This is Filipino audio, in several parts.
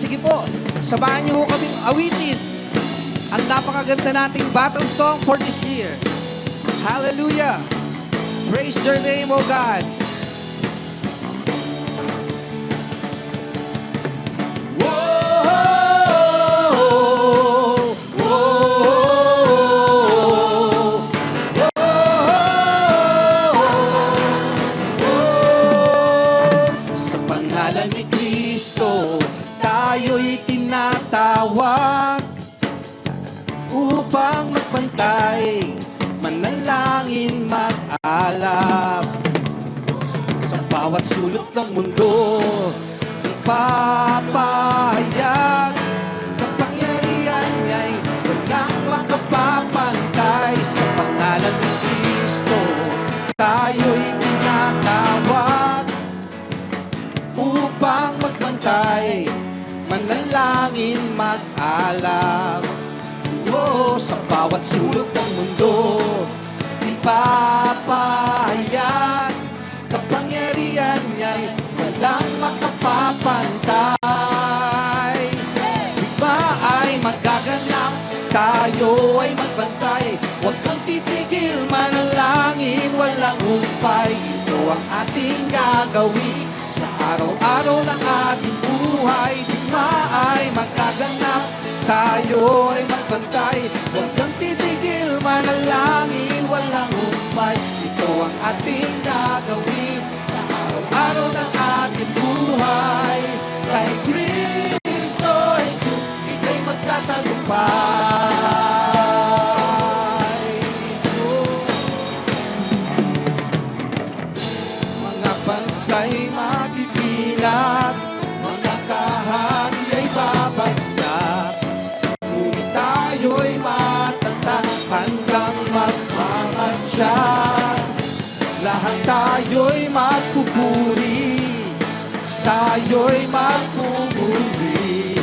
Sige po, samahan niyo po kaming awitin ang napakaganda nating battle song for this year. Hallelujah! Praise your name, O God! Tayo'y tinatawag upang magbantay, manalangin, mag-alap sa bawat sulok ng mundo. Ipapahayag kapangyarihan niya'y walang makapapantay. Sa pangalan ni Kristo tayo'y tinatawag upang magbantay, manalangin, mag-alap. Oh, sa bawat sulok ng mundo, ipapahayag kapangyarihan niya'y walang makapapantay. Digma ay magaganap, tayo ay magbantay. Huwag kang titigil, manalangin, walang humpay. Ito ang ating gagawin sa araw-araw ng ating buhay. Digma ay magaganap, tayo ay magbantay. Huwag kang titigil, manalangin, walang humpay. Ito ang ating gagawin sa araw-araw ng ating buhay. Kay Kristo Jesus, ika'y magtatagumpay. Mga bansa'y magpipinat, mga kahari ay babagsak, ngunit tayo'y matatag, handang magmamatsyag. Lahat tayo'y magpupuri, tayo'y magpupuri,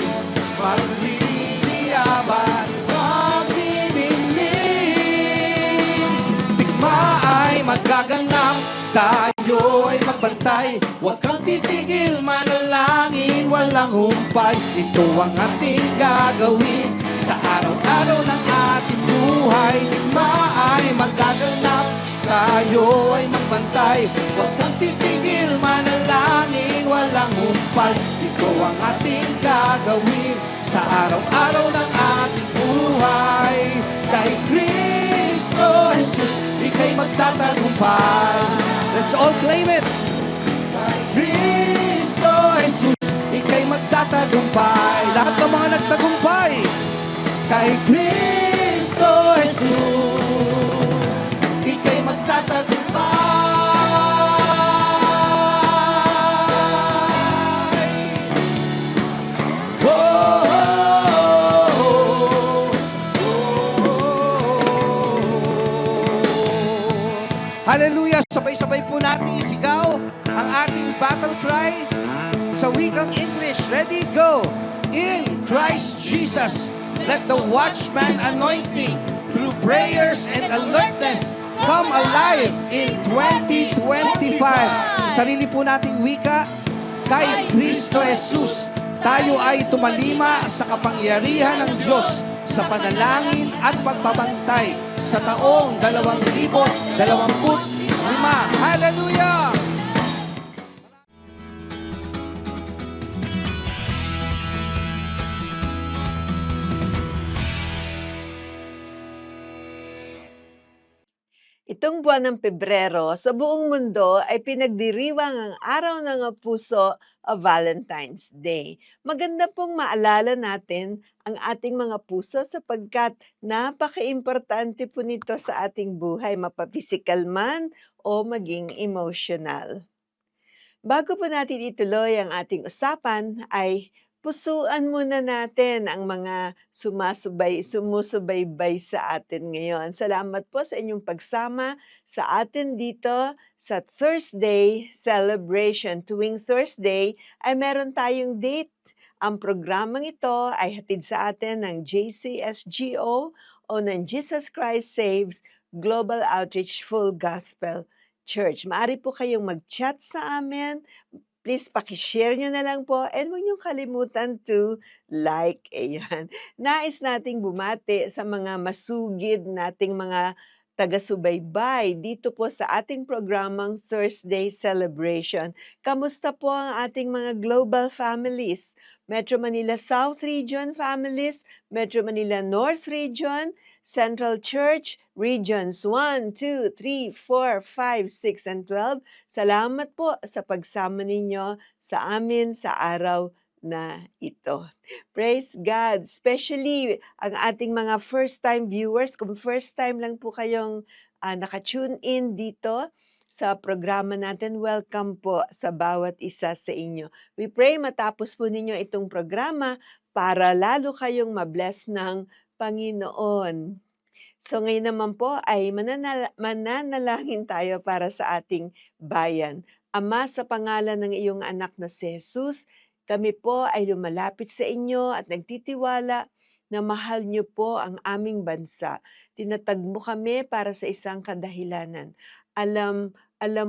magliliyaban, magdidinig. Digma ay magaganap, tayo ay magbantay. Huwag kang titigil, manalangin, walang humpay. Ito ang ating gagawin sa araw-araw ng ating buhay. Digma ay magaganap, tayo ay magbantay. Huwag kang titigil, manalangin, walang humpay. Ito ang ating gagawin sa araw-araw ng ating buhay. Kay Kristo Jesus, ika'y magtatagumpay. Let's all claim it. Kay Kristo Jesus, ika'y magtatagumpay. Lahat ng mga nagtagumpay. Kay Kristo Jesus, ika'y magtatagumpay. Oh, oh, oh, oh, oh. Hallelujah! Sabay-sabay po natin isigaw ang ating battle cry sa wikang English. Ready, go! In Christ Jesus, let the watchman anointing through prayers and alertness come alive in 2025. Sa sarili po nating wika, kay Kristo Jesus, tayo ay tumalima sa kapangyarihan ng Diyos sa panalangin at pagbabantay sa taong 2025. Hallelujah! Itong buwan ng Pebrero, sa buong mundo ay pinagdiriwang ang Araw ng Puso o Valentine's Day. Maganda pong maalala natin ang ating mga puso sapagkat napaka-importante po nito sa ating buhay, mapapisikal man o maging emotional. Bago po natin ituloy ang ating usapan ay pusuan muna natin ang mga sumusubaybay sa atin ngayon. Salamat po sa inyong pagsama sa atin dito sa Thursday celebration. Tuwing Thursday ay meron tayong date. Ang programang ito ay hatid sa atin ng JCSGO o ng Jesus Christ Saves Global Outreach Full Gospel Church. Maaari po kayong mag-chat sa amin. Please paki-share niyo na lang po and huwag niyong kalimutan to like, ayan. Nais nating bumati sa mga masugid nating mga taga-subaybay dito po sa ating programang Thursday Celebration. Kamusta po ang ating mga global families? Metro Manila South Region families, Metro Manila North Region, Central Church, Regions 1, 2, 3, 4, 5, 6, and 12. Salamat po sa pagsama ninyo sa amin sa araw na ito. Praise God! Especially ang ating mga first-time viewers, kung first time lang po kayong naka-tune in dito sa programa natin, welcome po sa bawat isa sa inyo. We pray matapos po ninyo itong programa para lalo kayong mabless ng Panginoon. So ngayon naman po ay mananalangin tayo para sa ating bayan. Ama, sa pangalan ng iyong anak na si Jesus, kami po ay lumalapit sa inyo at nagtitiwala na mahal niyo po ang aming bansa. Tinatag mo kami para sa isang kadahilanan. Alam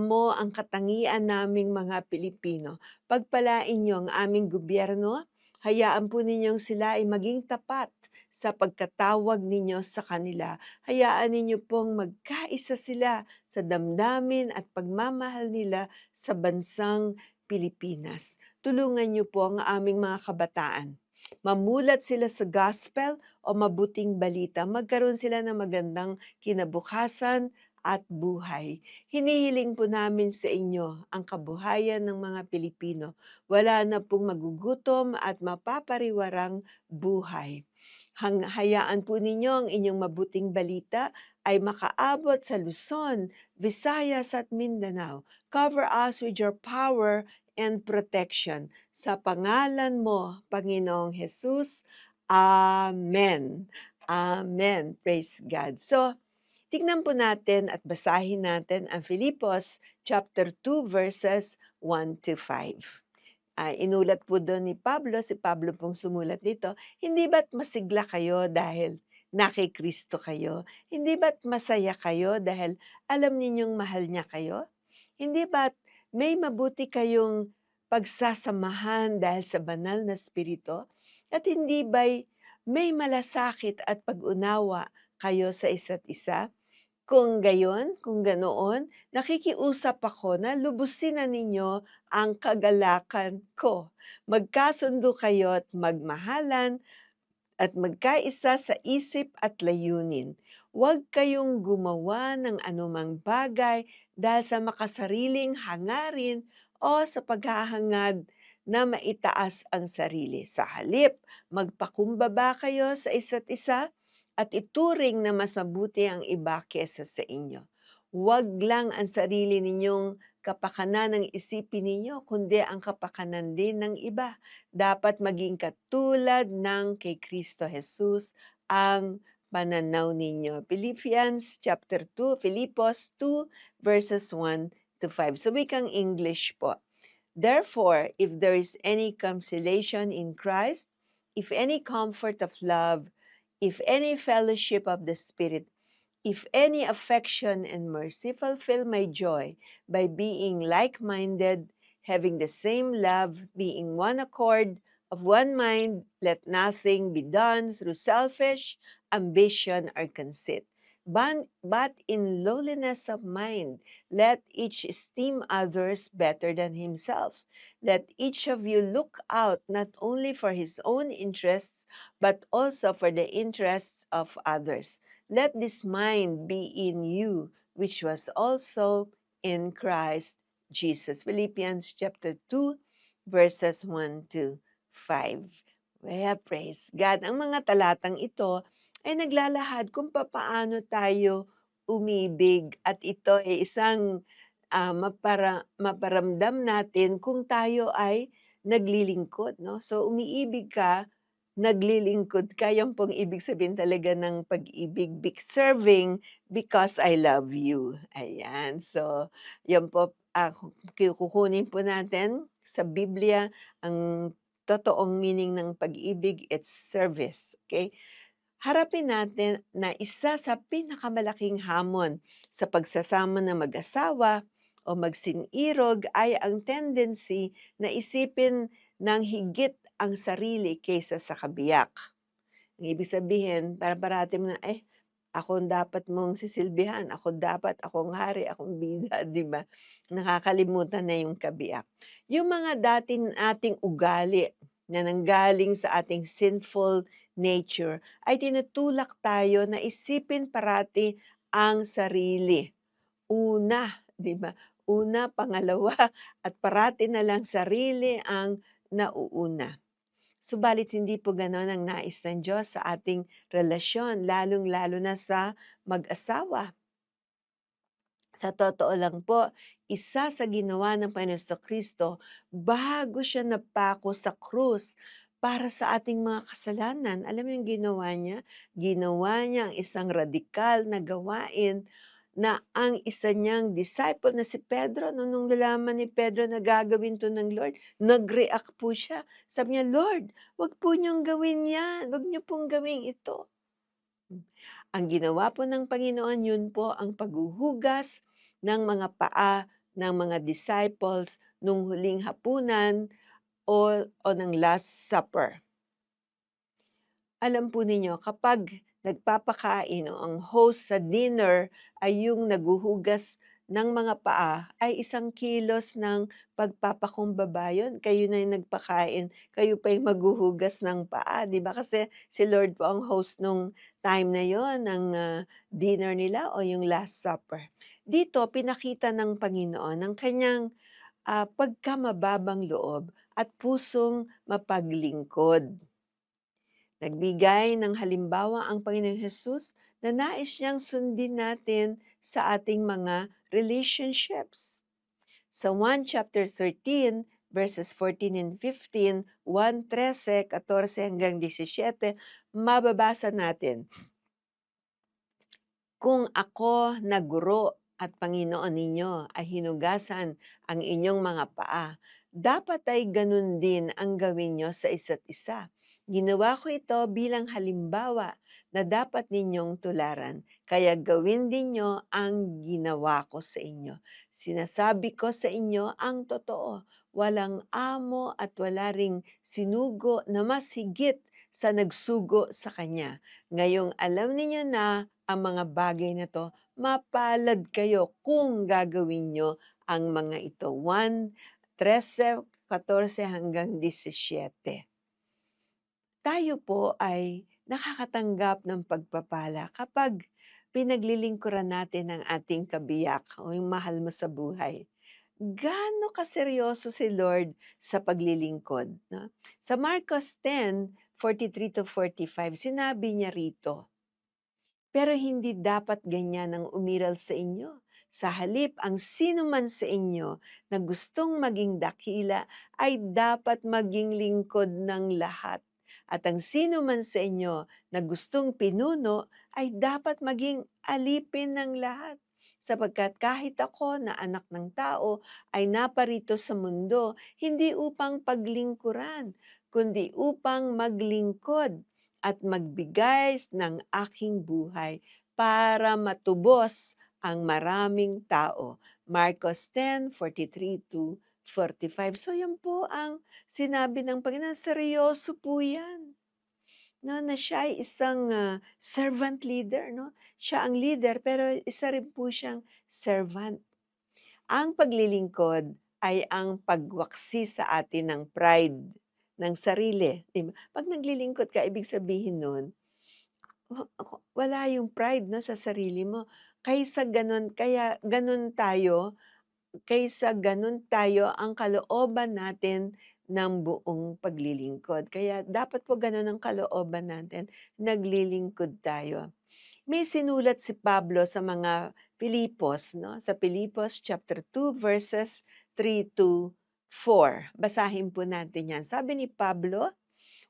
mo ang katangian naming mga Pilipino. Pagpalain niyo ang aming gobyerno, hayaan po ninyong sila ay maging tapat sa pagkatawag ninyo sa kanila. Hayaan ninyo pong magkaisa sila sa damdamin at pagmamahal nila sa bansang Pilipinas. Tulungan niyo po ang aming mga kabataan. Mamulat sila sa gospel o mabuting balita. Magkaroon sila ng magandang kinabukasan at buhay. Hinihiling po namin sa inyo ang kabuhayan ng mga Pilipino. Wala na pong magugutom at mapapariwarang buhay. Hayaan po ninyo ang inyong mabuting balita ay makaabot sa Luzon, Visayas at Mindanao. Cover us with your power and protection. Sa pangalan mo, Panginoong Jesus. Amen. Amen. Praise God. So, tignan po natin at basahin natin ang Filipos chapter 2 verses 1 to 5. Inulat po doon ni Pablo, si Pablo pong sumulat dito, "Hindi ba't masigla kayo dahil na kay Kristo kayo? Hindi ba't masaya kayo dahil alam ninyong mahal niya kayo? Hindi ba't may mabuti kayong pagsasamahan dahil sa banal na Espiritu? At hindi ba'y may malasakit at pag-unawa kayo sa isa't isa? Kung gayon, kung ganoon, nakikiusap ako na lubusin na ninyo ang kagalakan ko. Magkasundo kayo at magmahalan at magkaisa sa isip at layunin. Huwag kayong gumawa ng anumang bagay dahil sa makasariling hangarin o sa paghahangad na maitaas ang sarili. Sa halip, magpakumbaba kayo sa isa't isa at ituring na mas mabuti ang iba kesa sa inyo. Huwag lang ang sarili ninyong kapakanan ang isipin ninyo, kundi ang kapakanan din ng iba. Dapat maging katulad ng kay Kristo Jesus ang pananaw ninyo. Philippians chapter 2, Filipos 2 verses 1 to 5. So wikang English po. Therefore, if there is any consolation in Christ, if any comfort of love, if any fellowship of the Spirit, if any affection and mercy, fulfill my joy by being like-minded, having the same love, being one accord, of one mind, let nothing be done through selfish ambition or conceit. But in lowliness of mind, let each esteem others better than himself. Let each of you look out not only for his own interests, but also for the interests of others. Let this mind be in you, which was also in Christ Jesus. Philippians chapter 2, verses 1 to 5. Well, praise God. Ang mga talatang ito ay naglalahad kung papaano tayo umibig at ito ay isang maparamdam natin kung tayo ay naglilingkod, no? So umiibig ka, naglilingkod ka, yan pong ibig sabihin talaga ng pag-ibig, serving because I love you. Ayan, so yan po, kukunin po natin sa Biblia ang totoong meaning ng pag-ibig, it's service, okay? Harapin natin na isa sa pinakamalaking hamon sa pagsasama ng mag-asawa o magsinirog ay ang tendency na isipin ng higit ang sarili kaysa sa kabiyak. Ang ibig sabihin, para parati mo na, ako ang dapat mong sisilbihan, ako dapat, akong hari, akong bida, 'di ba? Nakakalimutan na yung kabiyak. Yung mga dati nating ugali na nanggaling sa ating sinful nature ay tinutulak tayo na isipin parati ang sarili. Una, 'di ba? Una, pangalawa at parati na lang sarili ang nauuna. Subalit hindi po gano'n ang nais ng Diyos sa ating relasyon, lalong-lalo na sa mag-asawa. Sa totoo lang po, isa sa ginawa ng Panginoon Kristo bago siya napako sa krus para sa ating mga kasalanan. Alam mo yung ginawa niya? Ginawa niya ang isang radikal na gawain na ang isa niyang disciple na si Pedro, nung nalaman ni Pedro na gagawin to ng Lord, nag-react po siya. Sabi niya, Lord, wag po niyong gawin yan. Wag niyo pong gawin ito. Ang ginawa po ng Panginoon, yun po ang paghuhugas ng mga paa ng mga disciples nung huling hapunan o ng Last Supper. Alam po ninyo, kapag nagpapakain o ang host sa dinner ay yung naghuhugas ng mga paa, ay 1 kilos ng pagpapakumbaba yun. Kayo na yung nagpakain, kayo pa yung maghuhugas ng paa, 'di ba? Kasi si Lord po ang host nung time na yon ng, dinner nila o yung Last Supper. Dito pinakita ng Panginoon ang kanyang, pagkamababang loob at pusong mapaglingkod. Nagbigay ng halimbawa ang Panginoong Hesus na nais niyang sundin natin sa ating mga relationships. Sa 1 chapter 13, verses 14 and 15, 1:13, 14 hanggang 17, mababasa natin, kung ako na guro at Panginoon ninyo ay hinugasan ang inyong mga paa, dapat ay ganun din ang gawin nyo sa isa't isa. Ginawa ko ito bilang halimbawa na dapat ninyong tularan, kaya gawin din nyo ang ginawa ko sa inyo. Sinasabi ko sa inyo ang totoo, walang amo at wala ring sinugo na mas higit sa nagsugo sa kanya. Ngayong alam ninyo na ang mga bagay na 'to, mapalad kayo kung gagawin niyo ang mga ito. 1:13, 14 hanggang 17. Tayo po ay nakakatanggap ng pagpapala kapag pinaglilingkuran natin ang ating kabiyak o yung mahal mo sa buhay. Gaano kaseryoso si Lord sa paglilingkod, 'no? Sa Marcos 10:43-45, sinabi niya rito, pero hindi dapat ganyan ang umiral sa inyo. Sa halip, ang sino man sa inyo na gustong maging dakila ay dapat maging lingkod ng lahat. At ang sino man sa inyo na gustong pinuno ay dapat maging alipin ng lahat. Sapagkat kahit ako na anak ng tao ay naparito sa mundo, hindi upang paglingkuran, kundi upang maglingkod at magbigay ng aking buhay para matubos ang maraming tao. Marcos 10:43-45. So yan po ang sinabi ng Panginoon. Seryoso po yan. No, na siya ay isang servant leader. No? Siya ang leader pero isa rin po siyang servant. Ang paglilingkod ay ang pagwaksi sa atin ng pride ng sarili. 'Di ba? Pag naglilingkod ka, ibig sabihin nun, wala yung pride 'no, sa sarili mo. Kaysa gano'n tayo ang kalooban natin ng buong paglilingkod. Kaya dapat po gano'n ang kalooban natin, naglilingkod tayo. May sinulat si Pablo sa mga Pilipos 'no, sa Pilipos chapter 2 verses 3-4. Basahin po natin 'yan. Sabi ni Pablo,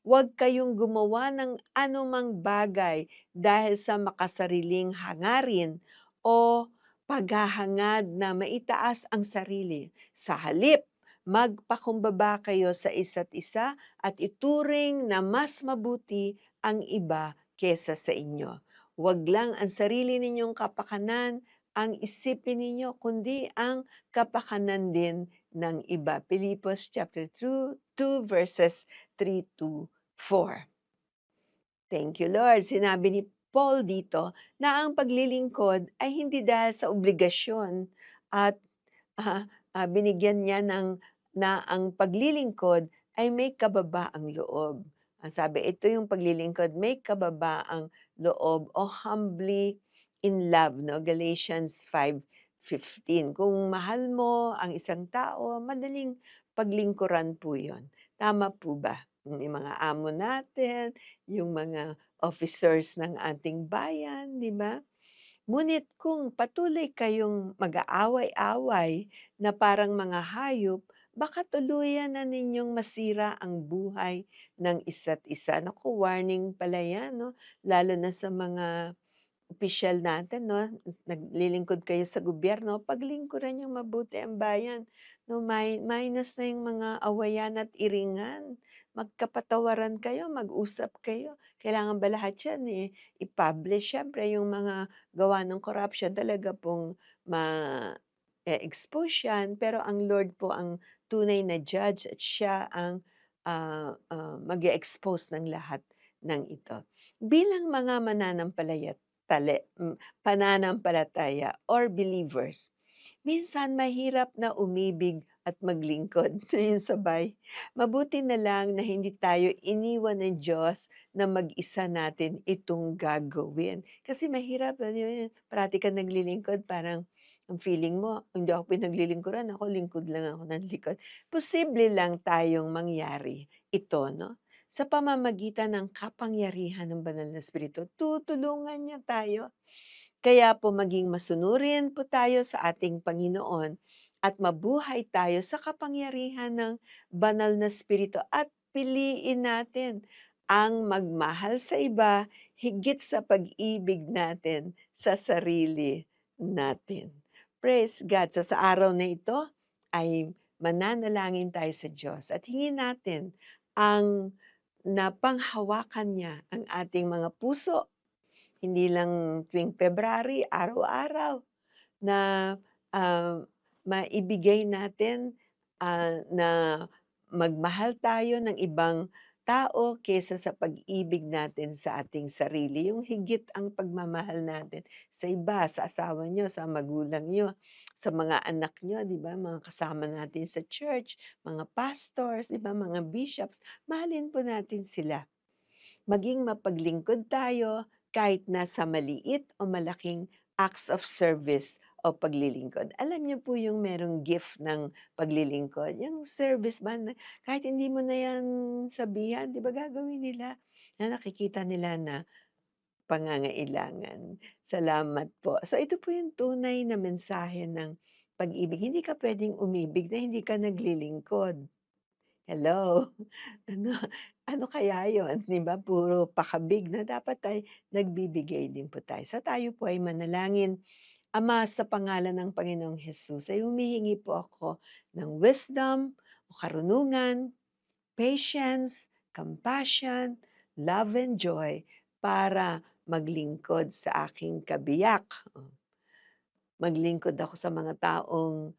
huwag kayong gumawa ng anumang bagay dahil sa makasariling hangarin o paghahangad na maitaas ang sarili. Sa halip, magpakumbaba kayo sa isa't isa at ituring na mas mabuti ang iba kesa sa inyo. Huwag lang ang sarili ninyong kapakanan, ang isipin ninyo kundi ang kapakanan din ng iba. Filipos chapter 2 verses 3 to 4. Thank you, Lord. Sinabi ni Paul dito na ang paglilingkod ay hindi dahil sa obligasyon at binigyan niya na ang paglilingkod ay may kababaang loob. Ang sabi, ito yung paglilingkod, may kababaang loob o humbly in love, no? Galatians 5:15. Kung mahal mo ang isang tao, madaling paglingkuran po yun. Tama po ba? Yung mga amo natin, yung mga officers ng ating bayan, di ba? Ngunit kung patuloy kayong mag-aaway-away na parang mga hayop, baka tuluyan na ninyong masira ang buhay ng isa't isa. Naku, warning pala yan, no? Lalo na sa mga opisyal natin 'no, naglilingkod kayo sa gobyerno, paglingkuran niyong mabuti ang bayan 'no, minus na yung mga awayan at iringan. Magkapatawaran kayo, mag-usap kayo. Kailangan ba lahat 'yan, i-publish? Siyempre yung mga gawa ng corruption talaga pong ma-e-expose 'yan, pero ang Lord po ang tunay na judge at siya ang, mag-e-expose ng lahat ng ito. Bilang mga mananampalayat pananampalataya or believers, minsan mahirap na umibig at maglingkod, yung sabay. Mabuti na lang na hindi tayo iniwan ng Diyos na mag-isa natin itong gagawin. Kasi mahirap ano yun, parati kang naglilingkod parang ang feeling mo, hindi ako pinaglilingkuran, ako lingkod lang ako ng likod. Posible lang tayong mangyari ito, no? Sa pamamagitan ng kapangyarihan ng banal na espiritu, tutulungan niya tayo. Kaya po maging masunurin po tayo sa ating Panginoon at mabuhay tayo sa kapangyarihan ng banal na espiritu at piliin natin ang magmahal sa iba higit sa pag-ibig natin sa sarili natin. Praise God. So sa araw na ito ay mananalangin tayo sa Diyos at hingin natin ang napanghawakan niya ang ating mga puso, hindi lang tuwing February, araw-araw na, ah, maibigay natin, na magmahal tayo ng ibang tao kaysa sa pag-ibig natin sa ating sarili. Yung higit ang pagmamahal natin sa iba, sa asawa niyo, sa magulang niyo, sa mga anak niyo, 'di ba, mga kasama natin sa church, mga pastors, 'di ba, mga bishops, mahalin po natin sila. Maging mapaglingkod tayo kahit nasa maliit o malaking acts of service o paglilingkod. Alam niyo po yung merong gift ng paglilingkod, yung service ba na kahit hindi mo na yan sabihan, 'di ba gagawin nila na nakikita nila na pangangailangan. Salamat po. So ito po yung tunay na mensahe ng pag-ibig. Hindi ka puwedeng umibig na hindi ka naglilingkod. Hello? Ano ano kaya yun, 'di ba, puro pakabig na dapat ay nagbibigay din po tayo. So tayo po ay manalangin. Ama, sa pangalan ng Panginoong Hesus ay humihingi po ako ng wisdom o karunungan, patience, compassion, love and joy para maglingkod sa aking kabiyak. Maglingkod ako sa mga taong,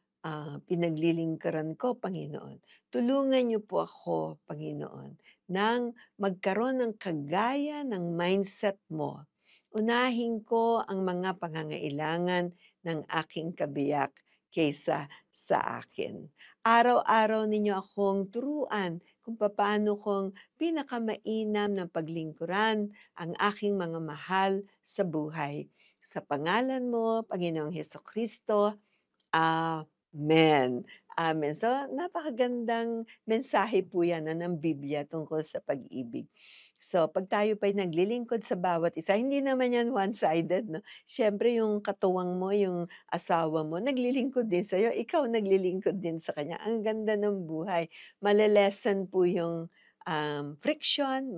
pinaglilingkuran ko, Panginoon. Tulungan niyo po ako, Panginoon, ng magkaroon ng kagaya ng mindset mo. Unahin ko ang mga pangangailangan ng aking kabiyak kaysa sa akin. Araw-araw ninyo akong turuan kung papaano kong pinakamainam na paglingkuran ang aking mga mahal sa buhay. Sa pangalan mo, Panginoong Hesukristo, amen. Amen. So, napakagandang mensahe po 'yan ng Biblia tungkol sa pag-ibig. So, 'pag tayo pa'y naglilingkod sa bawat isa, hindi naman 'yan one-sided 'no. Siyempre yung katuwang mo, yung asawa mo, naglilingkod din sa'yo, ikaw naglilingkod din sa kanya. Ang ganda ng buhay. Po yung, friction,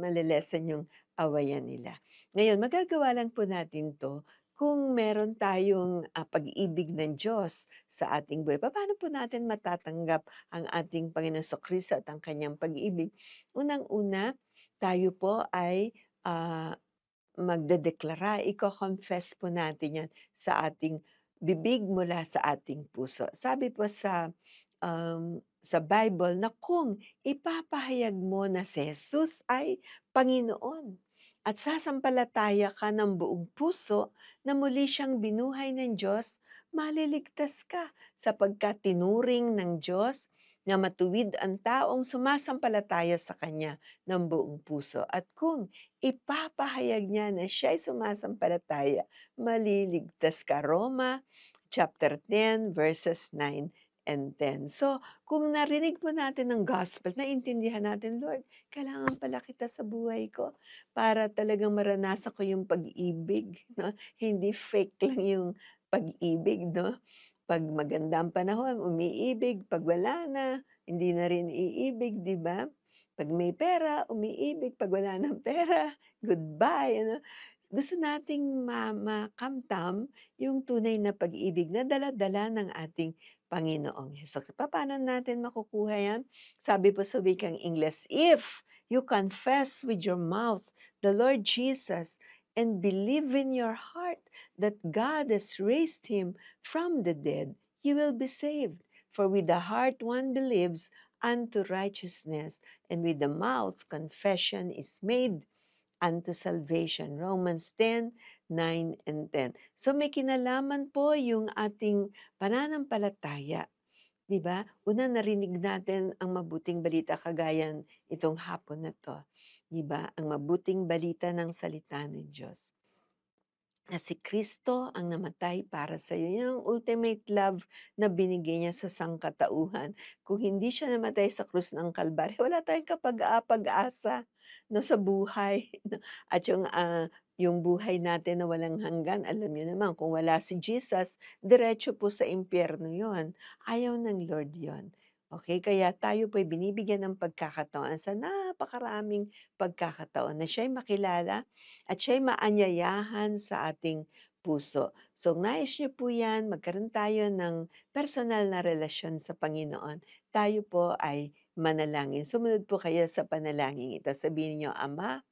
yung awayan nila. Ngayon, magagawa lang po natin 'to kung meron tayong, pag-ibig ng Diyos sa ating buhay. Papaano po natin matatanggap ang ating Panginoong Kristo at ang kanyang pag-ibig? Unang-una, tayo po ay, magdedeklara, iko-confess po natin 'yan sa ating bibig mula sa ating puso. Sabi po sa Bible na kung ipapahayag mo na si Jesus ay Panginoon at sasampalataya ka ng buong puso na muli siyang binuhay ng Diyos, maliligtas ka sapagkat tinuring ng Diyos na matuwid ang taong sumasampalataya sa Kanya ng buong puso. At kung ipapahayag niya na siya ay sumasampalataya, maliligtas ka. Roma chapter 10 verses 9 and 10. So, kung narinig po natin ang gospel, naintindihan natin, Lord, kailangan pala kita sa buhay ko para talagang maranasan ko yung pag-ibig, no? Hindi fake lang yung pag-ibig, no? Pag maganda ang panahon, umiibig, pag wala na, hindi na rin iibig, di ba? Pag may pera, umiibig, pag wala ng pera, goodbye, ano? Gusto nating makamtam yung tunay na pag-ibig na dala-dala ng ating Panginoong Hesus. Paano natin makukuha yan? Sabi po sa wikang Ingles, if you confess with your mouth the Lord Jesus and believe in your heart that God has raised him from the dead, you will be saved. For with the heart one believes unto righteousness, and with the mouth confession is made unto salvation. Romans 10:9 and 10. So may kinalaman po yung ating pananampalataya. 'Di ba? Una, narinig natin ang mabuting balita kagaya itong hapon na 'to. 'Di ba? Ang mabuting balita ng salita ng Diyos na si Kristo ang namatay para sa iyo. Yun ang ultimate love na binigay niya sa sangkatauhan. Kung hindi siya namatay sa krus ng Kalbaryo, wala tayong pag-asa, no, sa buhay. No? At yung buhay natin na walang hanggan, alam niyo naman, kung wala si Jesus, diretso po sa impyerno yon. Ayaw ng Lord yon. Okay, kaya tayo po'y binibigyan ng pagkakataon sa napakaraming pagkakataon na siya'y makilala at siya'y maanyayahan sa ating puso. So, nais niyo po yan, magkaroon tayo ng personal na relasyon sa Panginoon. Tayo po ay manalangin. Sumunod po kayo sa panalangin ito. Sabihin niyo, Ama,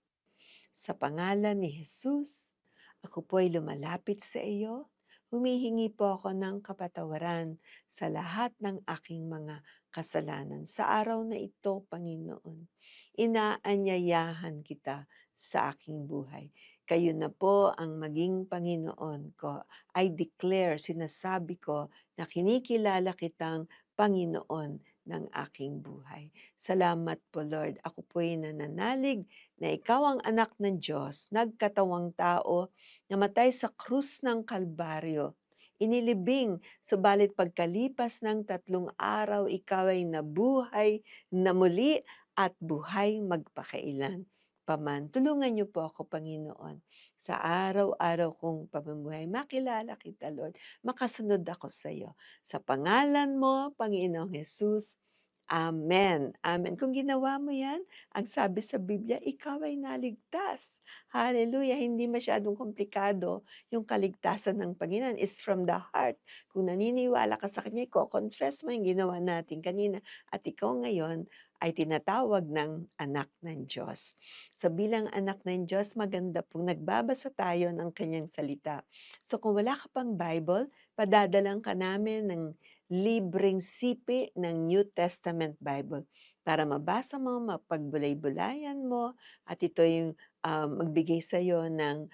sa pangalan ni Jesus, ako po ay lumalapit sa iyo. Humihingi po ako ng kapatawaran sa lahat ng aking mga kasalanan. Sa araw na ito, Panginoon, inaanyayahan kita sa aking buhay. Kayo na po ang maging Panginoon ko. I declare, sinasabi ko na kinikilala kitang Panginoon ng aking buhay. Salamat po, Lord. Ako po'y nananalig na ikaw ang anak ng Diyos, nagkatawang tao, namatay sa krus ng Kalbaryo. Inilibing, subalit pagkalipas ng 3 araw, ikaw ay nabuhay na muli at buhay magpakailan. Paman, tulungan niyo po ako, Panginoon, sa araw-araw kong pamumuhay. Makilala kita, Lord. Makasunod ako sa iyo. Sa pangalan mo, Panginoong Jesus, Amen. Amen. Kung ginawa mo yan, ang sabi sa Biblia, ikaw ay naligtas. Hallelujah. Hindi masyadong komplikado yung kaligtasan ng Panginoon. It's from the heart. Kung naniniwala ka sa Kanya, confess mo yung ginawa natin kanina. At ikaw ngayon ay tinatawag ng anak ng Diyos. So bilang anak ng Diyos, maganda pong nagbabasa tayo ng Kanyang salita. So kung wala ka pang Bible, padadalang ka namin ng libreng sipi ng New Testament Bible para mabasa mo, mapagbulay-bulayan mo, at ito yung magbigay sa iyo ng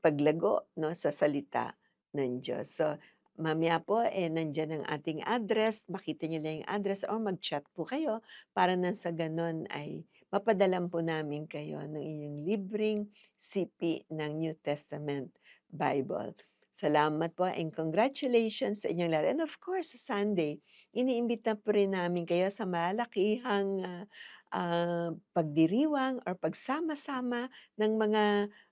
paglago, no, sa salita ng Diyos. So, mamaya po, nandiyan ang ating address. Makita niyo lang yung address or mag-chat po kayo para nang sa ganun ay mapadalan po namin kayo ng inyong libreng sipi ng New Testament Bible. Salamat po and congratulations sa inyong lahat. And of course, sa Sunday, iniimbita po rin namin kayo sa malakihang pagdiriwang or pagsama-sama ng mga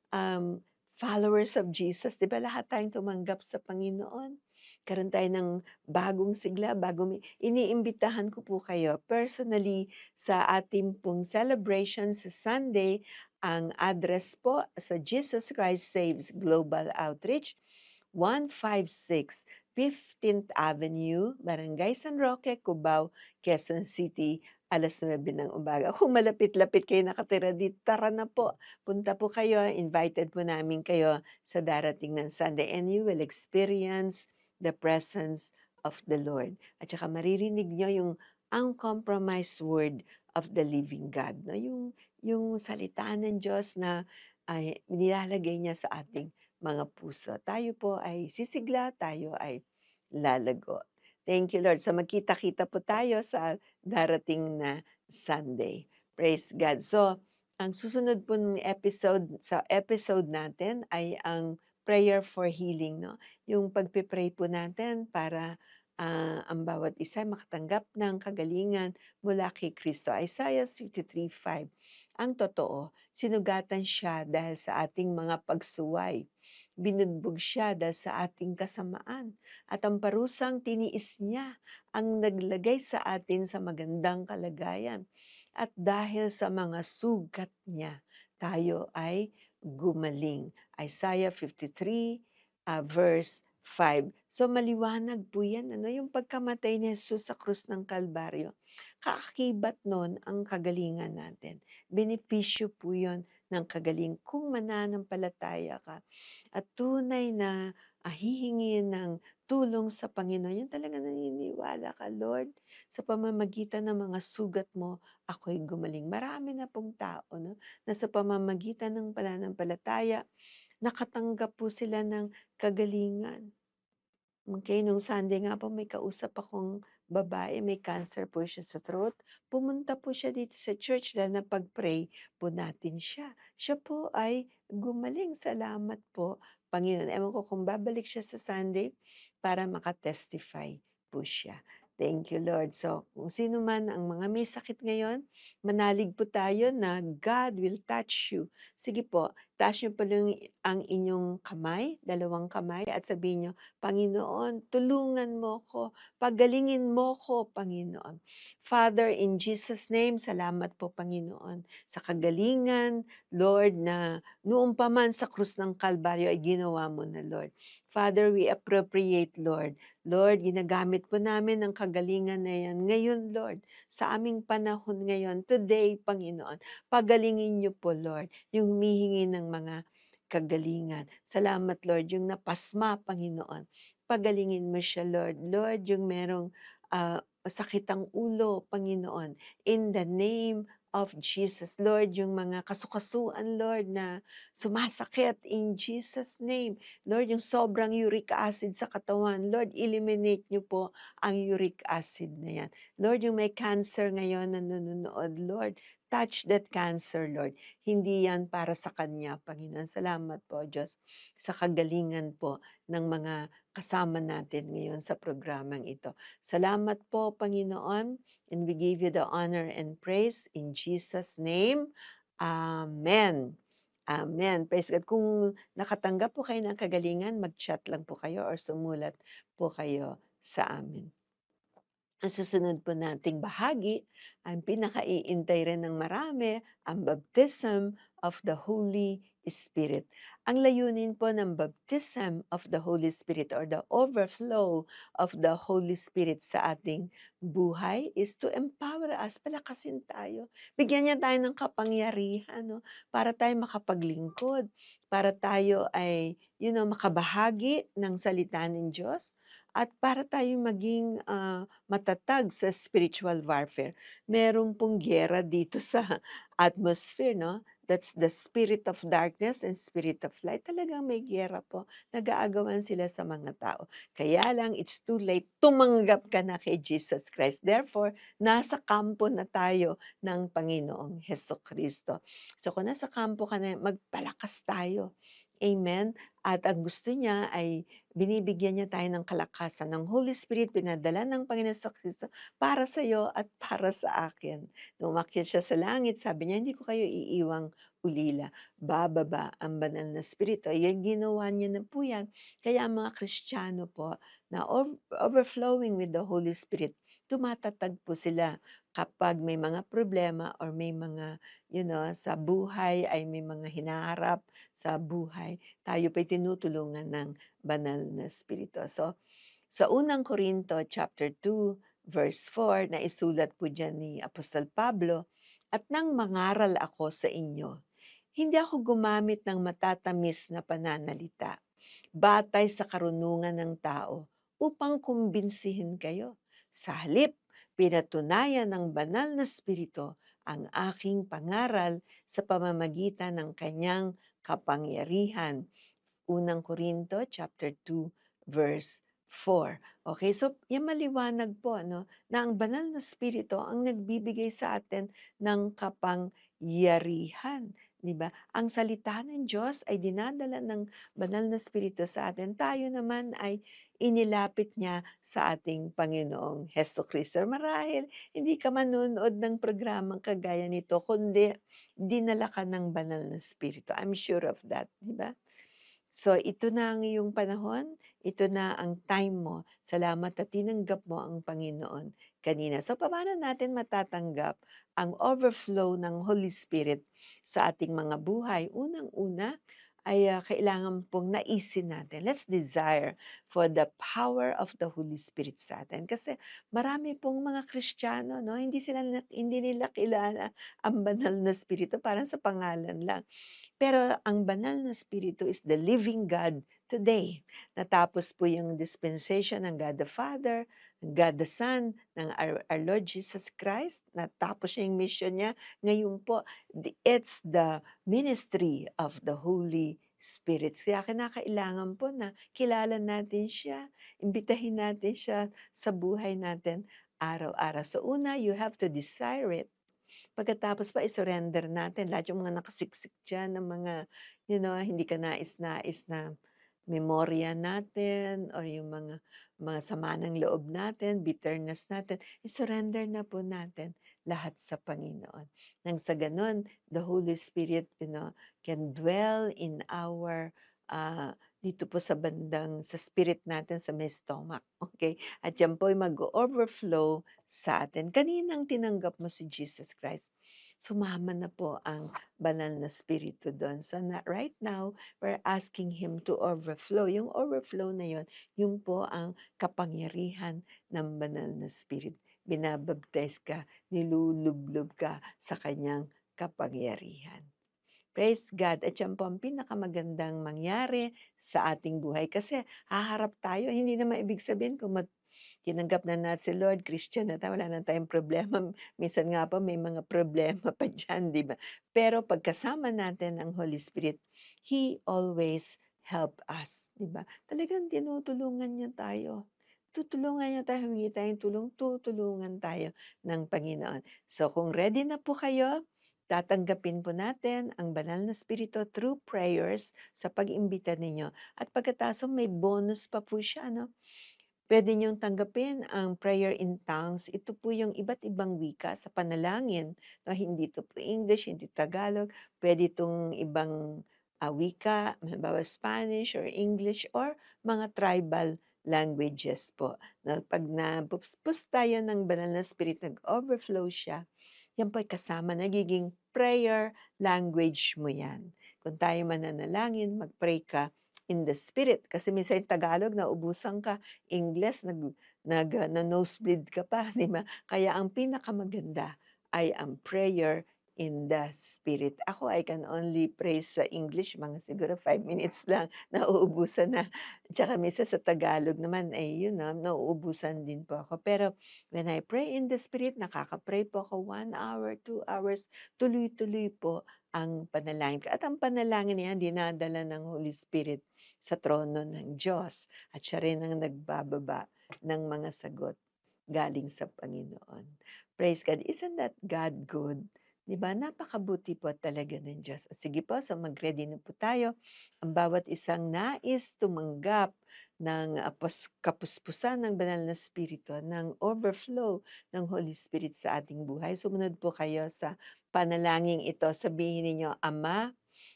um, followers of Jesus. Di ba lahat tayong tumanggap sa Panginoon? Karoon tayo ng bagong sigla, iniimbitahan ko po kayo personally sa ating pong celebration sa Sunday. Ang address po sa Jesus Christ Saves Global Outreach, 156 15th Avenue, Barangay San Roque, Cubao, Quezon City, 9:00 ng umaga. Kung malapit-lapit kayo nakatira dito, tara na po, punta po kayo, invited po namin kayo sa darating ng Sunday and you will experience the presence of the Lord. At saka maririnig niyo yung uncompromised word of the living God, 'no, yung salita ng Diyos na ay nilalagay niya sa ating mga puso. Tayo po ay sisigla, tayo ay lalago. Thank you, Lord. So magkita-kita po tayo sa darating na Sunday. Praise God. So, ang susunod pong episode sa episode natin ay ang prayer for healing, 'no? Yung pagpe-pray po natin para, ang bawat isa ay makatanggap ng kagalingan mula kay Kristo. Isaiah 53:5. Ang totoo, sinugatan siya dahil sa ating mga pagsuway. Binugbog siya dahil sa ating kasamaan at ang parusang tiniis niya ang naglagay sa atin sa magandang kalagayan. At dahil sa mga sugat niya, tayo ay gumaling. Isaiah 53, verse 5. So maliwanag po yan, ano, yung pagkamatay ni Jesus sa krus ng Kalbaryo. Kaakibat nun ang kagalingan natin. Benepisyo po yun ng kagaling kung mananampalataya ka at tunay na hihingin ng tulong sa Panginoon, yung talaga naniniwala ka, Lord, sa pamamagitan ng mga sugat mo, ako'y gumaling. Marami na pong tao, no, na sa pamamagitan ng pananampalataya, nakatanggap po sila ng kagalingan. Okay, nung Sunday nga po may kausap akong babae, may cancer po siya sa throat. Pumunta po siya dito sa church dahil napag-pray po natin siya. Siya po ay gumaling, salamat po, Panginoon. Ewan ko kung babalik siya sa Sunday para maka-testify po siya. Thank you, Lord. So, kung sino man ang mga may sakit ngayon, manalig po tayo na God will touch you. Sige po, taas niyo po lang ang inyong kamay, dalawang kamay at sabihin niyo, Panginoon, tulungan mo ko, pagalingin mo ko, Panginoon. Father, in Jesus' name, salamat po, Panginoon, sa kagalingan, Lord, na noong pa man sa krus ng Kalbaryo ay ginawa mo na, Lord. Father, we appropriate, Lord. Lord, ginagamit po namin ang kagalingan na yan. Ngayon, Lord, sa aming panahon ngayon, today, Panginoon, pagalingin niyo po, Lord, yung humihingi ng mga kagalingan. Salamat, Lord, yung napasma, Panginoon. Pagalingin mo siya, Lord. Lord, yung merong sakit ang ulo, Panginoon. In the name of Jesus, Lord, yung mga kasukasuan, Lord, na sumasakit in Jesus' name. Lord, yung sobrang uric acid sa katawan, Lord, eliminate niyo po ang uric acid na yan. Lord, yung may cancer ngayon na nanonood, Lord, touch that cancer, Lord. Hindi yan para sa kanya, Panginoon. Salamat po, Diyos, sa kagalingan po ng mga kasama natin ngayon sa programang ito. Salamat po, Panginoon, and we give you the honor and praise in Jesus' name. Amen. Amen. Praise God. Kung nakatanggap po kayo ng kagalingan, mag-chat lang po kayo or sumulat po kayo sa amin. Ang susunod po nating bahagi, ang pinakaiintay rin ng marami, ang baptism of the Holy Spirit. Ang layunin po ng baptism of the Holy Spirit or the overflow of the Holy Spirit sa ating buhay is to empower us, palakasin tayo. Bigyan niya tayo ng kapangyarihan, no? Para tayo makapaglingkod, para tayo ay, makabahagi ng salita ng Diyos, at para tayo maging matatag sa spiritual warfare. Meron pong giyera dito sa atmosphere, no? That's the spirit of darkness and spirit of light. Talagang may giyera po. Nag-aagawan sila sa mga tao. Kaya lang, it's too late. Tumanggap ka na kay Jesus Christ. Therefore, nasa kampo na tayo ng Panginoong Heso Kristo. So kung nasa kampo ka na, magpalakas tayo. Amen. At ang gusto niya ay binibigyan niya tayo ng kalakasan ng Holy Spirit, pinadala ng Panginoon sa Kristo para sa iyo at para sa akin. Nung umakyat siya sa langit, sabi niya, hindi ko kayo iiwang ulila. Bababa ang banal na Espiritu. Yan, ginawa niya na po yan. Kaya ang mga Kristiyano po na overflowing with the Holy Spirit, tumatatag po sila kapag may mga problema or may mga, sa buhay ay may mga hinaharap sa buhay, tayo pa'y tinutulungan ng banal na Espiritu. So, sa unang Korinto chapter 2 verse 4 na isulat po diyan ni Apostol Pablo, "At nang mangaral ako sa inyo, hindi ako gumamit ng matatamis na pananalita, batay sa karunungan ng tao upang kumbinsihin kayo. Sa halip, pinatunayan ng banal na Espiritu ang aking pangaral sa pamamagitan ng kanyang kapangyarihan." Unang Korinto chapter 2 verse 4. Okay, so yan maliwanag po no, na ang banal na Espiritu ang nagbibigay sa atin ng kapangyarihan, 'di ba? Ang salita ng Diyos ay dinadala ng banal na Espiritu sa atin. Tayo naman ay inilapit niya sa ating Panginoong Hesukristo. Marahil hindi ka manonood ng programang kagaya nito kundi dinala ka ng banal na Espiritu. I'm sure of that, 'di ba? So, ito na ang iyong panahon, ito na ang time mo. Salamat at tinanggap mo ang Panginoon kanina. So, paano natin matatanggap ang overflow ng Holy Spirit sa ating mga buhay? Unang-una ay kailangan pong naisin natin. Let's desire for the power of the Holy Spirit sa atin. Kasi marami pong mga Kristiyano, no? Hindi nila kilala ang banal na Espiritu, parang sa pangalan lang. Pero ang banal na Espiritu is the living God today. Natapos po yung dispensation ng God the Father, ng God the Son, ng our Lord Jesus Christ. Natapos niya yung mission niya. Ngayon po, it's the ministry of the Holy Spirit. Kaya kinakailangan po na kilala natin siya, imbitahin natin siya sa buhay natin araw-araw. So una, you have to desire it. Pagkatapos pa i-surrender natin lahat yung mga nakasiksik diyan ng mga, hindi ka nais-nais na memorya natin or yung mga sama ng loob natin, bitterness natin, i-surrender na po natin lahat sa Panginoon. Nang sa gano'n, the Holy Spirit, can dwell in our, dito po sa spirit natin sa may stomach, okay. At yan po ay mag-o-overflow sa atin. Kaninang tinanggap mo si Jesus Christ, sumama na po ang banal na Espiritu do'n. So right now, we're asking Him to overflow. Yung overflow na yon, yun po ang kapangyarihan ng banal na Spirit. Binabaptize ka, nilulublob ka sa kanyang kapangyarihan. Praise God. At yan po ang pinakamagandang mangyari sa ating buhay. Kasi haharap tayo, hindi naman ibig sabihin kung tinanggap na natin si Lord, Christian na tayo, wala na tayong problema. Minsan nga pa may mga problema pa diyan, 'di ba? Pero pagkasama natin ang Holy Spirit, He always help us, 'di ba? Talagang tinutulungan niya tayo. Tutulungan niya tayo, humingi tayong tulong, tutulungan tayo ng Panginoon. So kung ready na po kayo, tatanggapin po natin ang banal na Espiritu through prayers sa pag-imbita ninyo. At pagkatapos may bonus pa po siya, no? Puwede niyong tanggapin ang prayer in tongues. Ito po yung iba't ibang wika sa panalangin, 'no, hindi ito po English, hindi Tagalog. Puwede itong ibang, wika, halimbawa Spanish or English or mga tribal languages po, 'no. 'Pag napuspos tayo ng banal na spirit, nag-overflow siya, yan po ay kasama, nagiging prayer language mo yan. Kung tayo mananalangin, mag-pray ka in the spirit, kasi minsan yung Tagalog naubusan ka, Ingles na-nosebleed ka pa, 'di ba? Kaya ang pinakamaganda ay ang prayer in the spirit. Ako, I can only pray sa English mga siguro 5 minutes lang, nauubusan na. Tsaka minsan sa Tagalog naman ay nauubusan din po ako. Pero when I pray in the spirit, nakaka-pray po ako 1 hour, 2 hours, tuloy-tuloy po ang panalangin ko. At ang panalangin na yan dinadala ng Holy Spirit sa trono ng Diyos at siya rin ang nagbababa ng mga sagot galing sa Panginoon. Praise God. Isn't that God good? 'Di ba? Napakabuti po talaga ng Diyos. Sige po, so mag-ready na po tayo. Ang bawat isang nais tumanggap ng kapuspusan ng banal na Espiritu, ng overflow ng Holy Spirit sa ating buhay. Sumunod po kayo sa panalangin ito. Sabihin ninyo, Ama,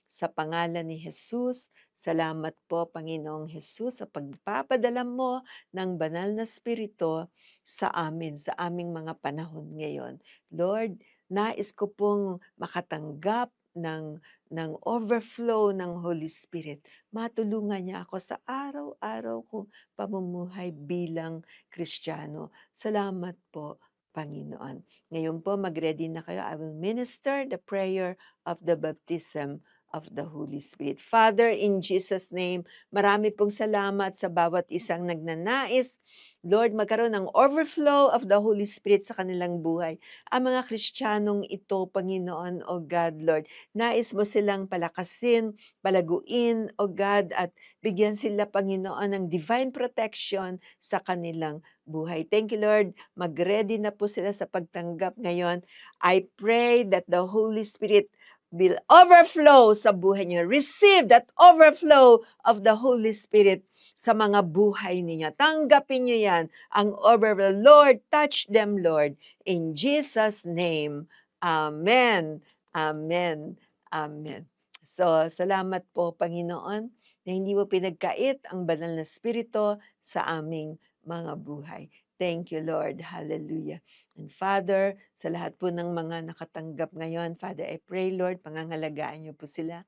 sa pangalan ni Jesus, salamat po Panginoong Jesus sa pagpapadala mo ng banal na Espiritu sa amin, sa aming mga panahon ngayon. Lord, nais ko pong makatanggap ng overflow ng Holy Spirit. Matulungan niya ako sa araw-araw kong pamumuhay bilang Kristiyano. Salamat po, Panginoon. Ngayon po, mag-ready na kayo. I will minister the prayer of the baptism of the Holy Spirit. Father, in Jesus' name, marami pong salamat sa bawat isang nagnanais. Lord, magkaroon ng overflow of the Holy Spirit sa kanilang buhay. Ang mga Kristiyanong ito, Panginoon, O God, Lord, nais mo silang palakasin, palaguin, O God, at bigyan sila, Panginoon, ng divine protection sa kanilang buhay. Thank you, Lord. Mag-ready na po sila sa pagtanggap ngayon. I pray that the Holy Spirit will overflow sa buhay niyo. Receive that overflow of the Holy Spirit sa mga buhay ninyo. Tanggapin niyo yan, ang overflow. Lord, touch them, Lord. In Jesus' name, Amen. Amen. Amen. So, salamat po, Panginoon, na hindi mo pinagkait ang banal na spirito sa aming mga buhay. Thank you, Lord. Hallelujah. And Father, sa lahat po ng mga nakatanggap ngayon, Father, I pray, Lord, pangangalagaan niyo po sila.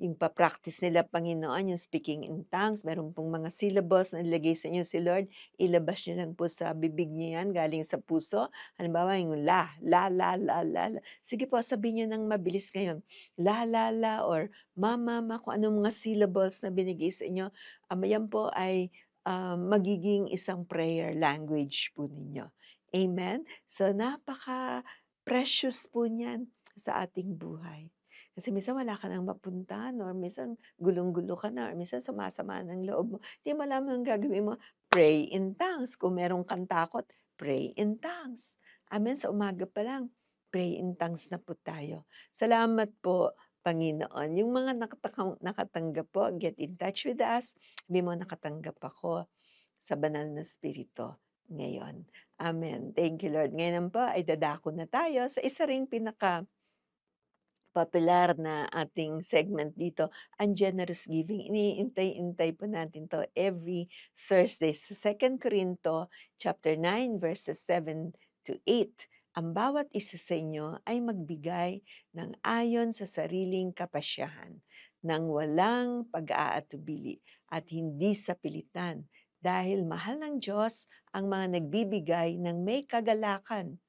Yung pa-practice nila, Panginoon, yung speaking in tongues, meron pong mga syllables na ilagay sa inyo si Lord, ilabas niyo lang po sa bibig niyo yan, galing sa puso. Halimbawa, yung la, la, la, la, la, la. Sige po, sabihin niyo ng mabilis ngayon. La, la, or ma, ma, ma, kung anong mga syllables na binigay sa inyo. Yan po ay magiging isang prayer language po ninyo. Amen? So, napaka-precious po niyan sa ating buhay. Kasi minsan wala ka nang mapuntahan or minsan gulong-gulo ka na or minsan sumasama ng loob mo. Di mo alam ang gagawin mo. Pray in tongues. Kung meron kang takot, pray in tongues. Amen. Sa umaga pa lang, pray in tongues na po tayo. Salamat po, Panginoon. Yung mga nakatanggap po, get in touch with us. Sabi mo, nakatanggap ako sa banal na spirito ngayon. Amen. Thank you, Lord. Ngayon po ay dadako na tayo sa isa ring popular na ating segment dito, ang generous giving. Iniintay-intay po natin 'to every Thursday sa 2 Corinto chapter 9 verses 7 to 8. Ang bawat isa sa inyo ay magbigay ng ayon sa sariling kapasyahan, nang walang pag-aatubili at hindi sa pilitan, dahil mahal ng Diyos ang mga nagbibigay ng may kagalakan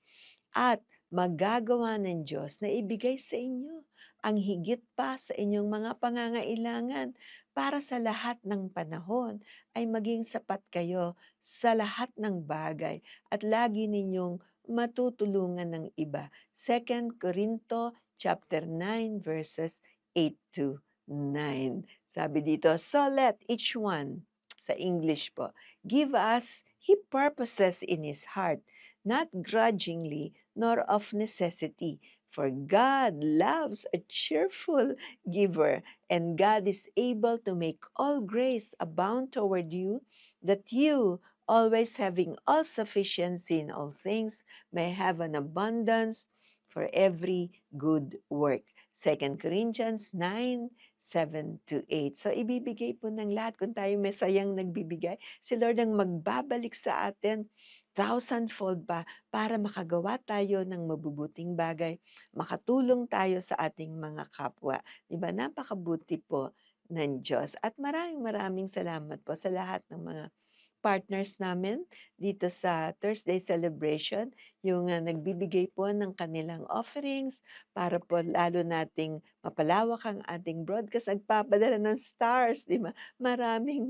at magagawa ng Diyos na ibigay sa inyo ang higit pa sa inyong mga pangangailangan para sa lahat ng panahon ay maging sapat kayo sa lahat ng bagay at lagi ninyong matutulungan ng iba. 2 Corinto chapter 9 verses 8 to 9. Sabi dito, so let each one, sa English po, give as he purposes in his heart, not grudgingly, nor of necessity. For God loves a cheerful giver, and God is able to make all grace abound toward you, that you, always having all sufficiency in all things, may have an abundance for every good work. 2 Corinthians 9:7 to 8. So ibibigay po ng lahat kung tayo may sayang nagbibigay. Si Lord ang magbabalik sa atin thousandfold pa para makagawa tayo ng mabubuting bagay, makatulong tayo sa ating mga kapwa. Di ba? Napakabuti po ng Diyos. At maraming salamat po sa lahat ng mga partners namin dito sa Thursday celebration, yung nagbibigay po ng kanilang offerings para po lalo nating mapalawak ang ating broadcast, nagpapadala ng stars, di ba? Maraming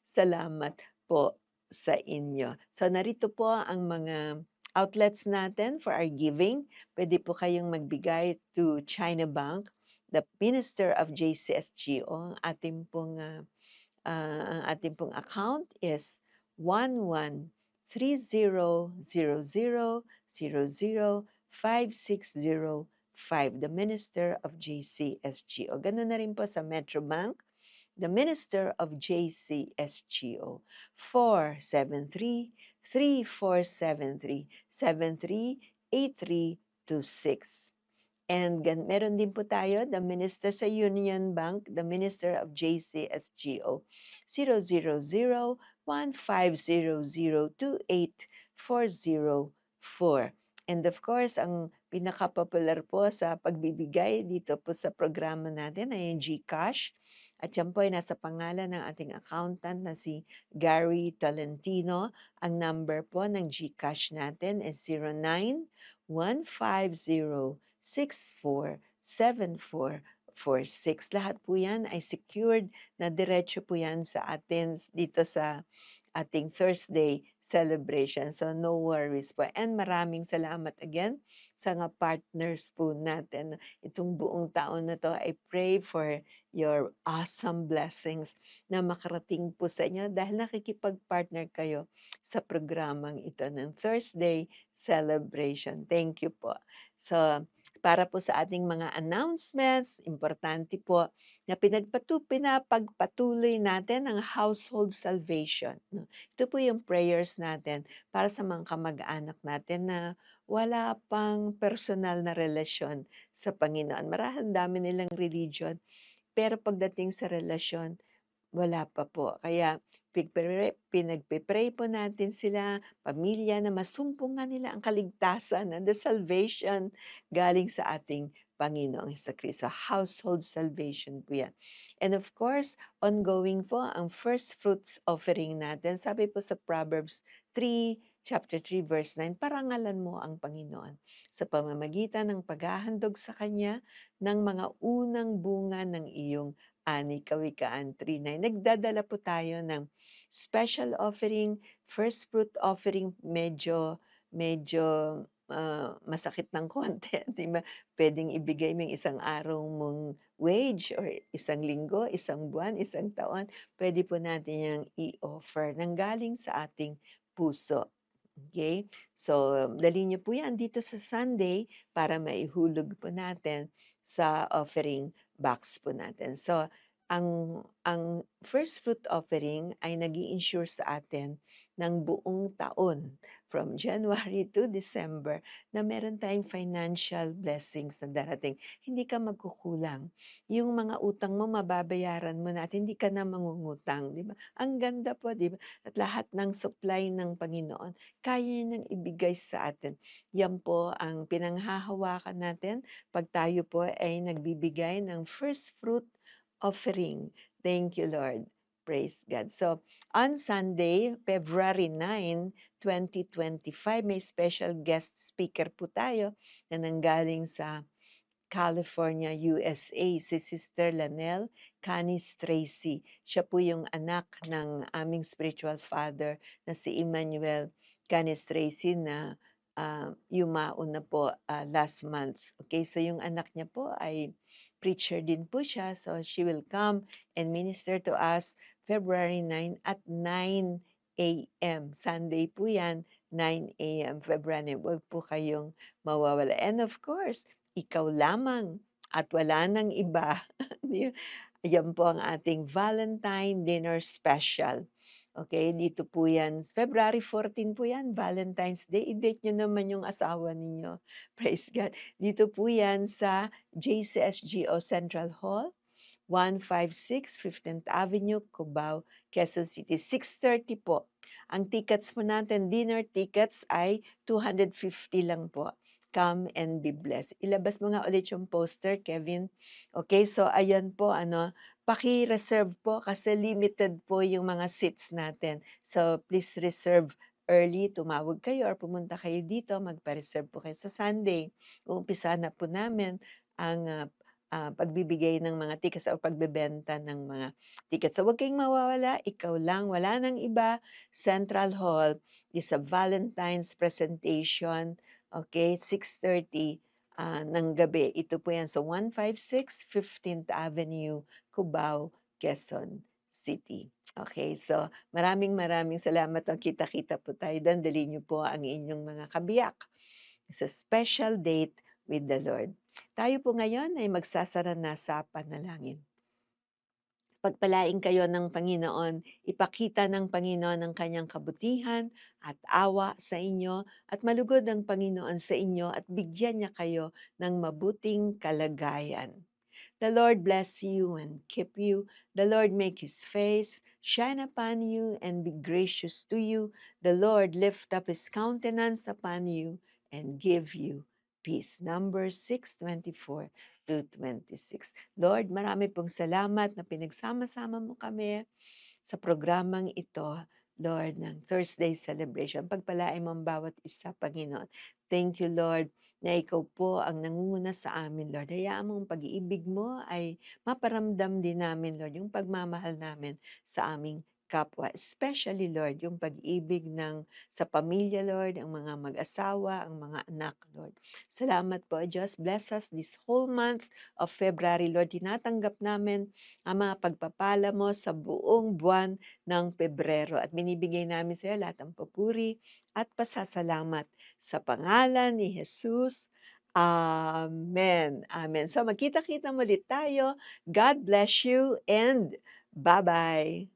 salamat po sa inyo. So narito po ang mga outlets natin for our giving. Pwede po kayong magbigay to China Bank, the Minister of JCSGO. Ang ating pong account is 113000005605, the Minister of JCSGO. Ganun na rin po sa Metro Bank, the Minister of JCSGO, 473-3473-738326. And meron din po tayo, the Minister sa Union Bank, the Minister of JCSGO, 000-150028404. And of course, ang pinaka-popular po sa pagbibigay dito po sa programa natin ay yung GCash. At yan po ay nasa pangalan ng ating accountant na si Gary Tolentino. Ang number po ng GCash natin is 0915064746. Lahat po yan ay secured na diretso po yan sa atin dito sa ating Thursday celebration. So no worries po. And maraming salamat again sa mga partners po natin. Itong buong taon na to, I pray for your awesome blessings na makarating po sa inyo dahil nakikipag-partner kayo sa programang ito ng Thursday celebration. Thank you po. So, para po sa ating mga announcements, importante po na pinapagpatuloy natin ang household salvation. No? Ito po yung prayers natin para sa mga kamag-anak natin na wala pang personal na relasyon sa Panginoon. Marahil dami nilang religion, pero pagdating sa relasyon, wala pa po. Kaya pinagpe-pray po natin sila, pamilya na masumpungan nila ang kaligtasan and the salvation galing sa ating Panginoong Hesukristo. Household salvation po yan. And of course, ongoing po ang first fruits offering natin. Sabi po sa Proverbs 3, chapter 3, verse 9, parangalan mo ang Panginoon sa pamamagitan ng paghahandog sa Kanya ng mga unang bunga ng iyong ani. Kawikaan 3:9. Nagdadala po tayo ng special offering, first fruit offering, medyo masakit ng konti, 'di ba? Puwedeng ibigay mo yung isang araw mong wage or isang linggo, isang buwan, isang taon. Puwede po natin yang i-offer nanggaling sa ating puso. Okay? So, dali niyo po 'yan dito sa Sunday para maihulog po natin sa offering box po natin. So, ang first fruit offering ay nag-i-ensure sa atin ng buong taon from January to December na meron tayong financial blessings na darating. Hindi ka magkukulang. Yung mga utang mo mababayaran mo na at hindi ka na mangungutang, 'di ba? Ang ganda po, 'di ba? At lahat ng supply ng Panginoon kaya niya niyang ibigay sa atin. Yan po ang pinanghahawakan natin 'pag tayo po ay nagbibigay ng first fruit offering. Thank you, Lord. Praise God. So, on Sunday, February 9, 2025, may special guest speaker po tayo na nanggaling sa California, USA, si Sister Lanelle Canis Tracy. Siya po yung anak ng aming spiritual father na si Emmanuel Canis Tracy na yumao na po last month. Okay, so yung anak niya po ay preacher din po siya. So she will come and minister to us February 9 at 9 a.m. Sunday po yan, 9 a.m. February. Huwag po kayong mawawala. And of course, ikaw lamang at wala nang iba. Yan po ang ating Valentine Dinner Special. Okay, dito po yan. February 14 po yan, Valentine's Day. I-date nyo naman yung asawa ninyo. Praise God. Dito po yan sa JCSGO Central Hall, 156 15th Avenue, Cubao, Quezon City. 6:30 po. Ang tickets po natin, dinner tickets ay 250 lang po. Come and be blessed. Ilabas mo nga ulit yung poster, Kevin. Okay, so ayan po, paki-reserve po kasi limited po yung mga seats natin. So please reserve early, tumawag kayo or pumunta kayo dito, magpa-reserve po kayo sa Sunday. Uumpisa na po namin ang pagbibigay ng mga tickets o pagbebenta ng mga tickets. So huwag kayong mawawala, ikaw lang, wala nang iba. Central Hall is a Valentine's presentation, okay, 6:30 ng gabi. Ito po yan sa 156 15th Avenue, Cubao, Quezon City. Okay, so maraming salamat. Ang kita-kita po tayo doon. Dali niyo po ang inyong mga kabiyak sa special date with the Lord. Tayo po ngayon ay magsasara na sa panalangin. Pagpalain kayo ng Panginoon, ipakita ng Panginoon ang kanyang kabutihan at awa sa inyo at malugod ang Panginoon sa inyo at bigyan niya kayo ng mabuting kalagayan. The Lord bless you and keep you. The Lord make his face shine upon you and be gracious to you. The Lord lift up his countenance upon you and give you peace. Numbers 6:24 to 26. Lord, marami pong salamat na pinagsama-sama mo kami sa programang ito, Lord, ng Thursday celebration. Pagpalain mo ang bawat isa, Panginoon. Thank you, Lord, na ikaw po ang nangunguna sa amin, Lord. Hayaan mo ang pag-iibig mo ay maparamdam din namin, Lord, yung pagmamahal namin sa aming kapwa. Especially, Lord, yung pag-ibig ng sa pamilya, Lord, ang mga mag-asawa, ang mga anak, Lord. Salamat po, Diyos. Bless us this whole month of February, Lord. Tinatanggap namin ang mga pagpapala mo sa buong buwan ng Pebrero at binibigay namin sa iyo lahat ng papuri at pasasalamat sa pangalan ni Jesus. Amen. Amen. So magkita-kita ulit tayo. God bless you and bye-bye.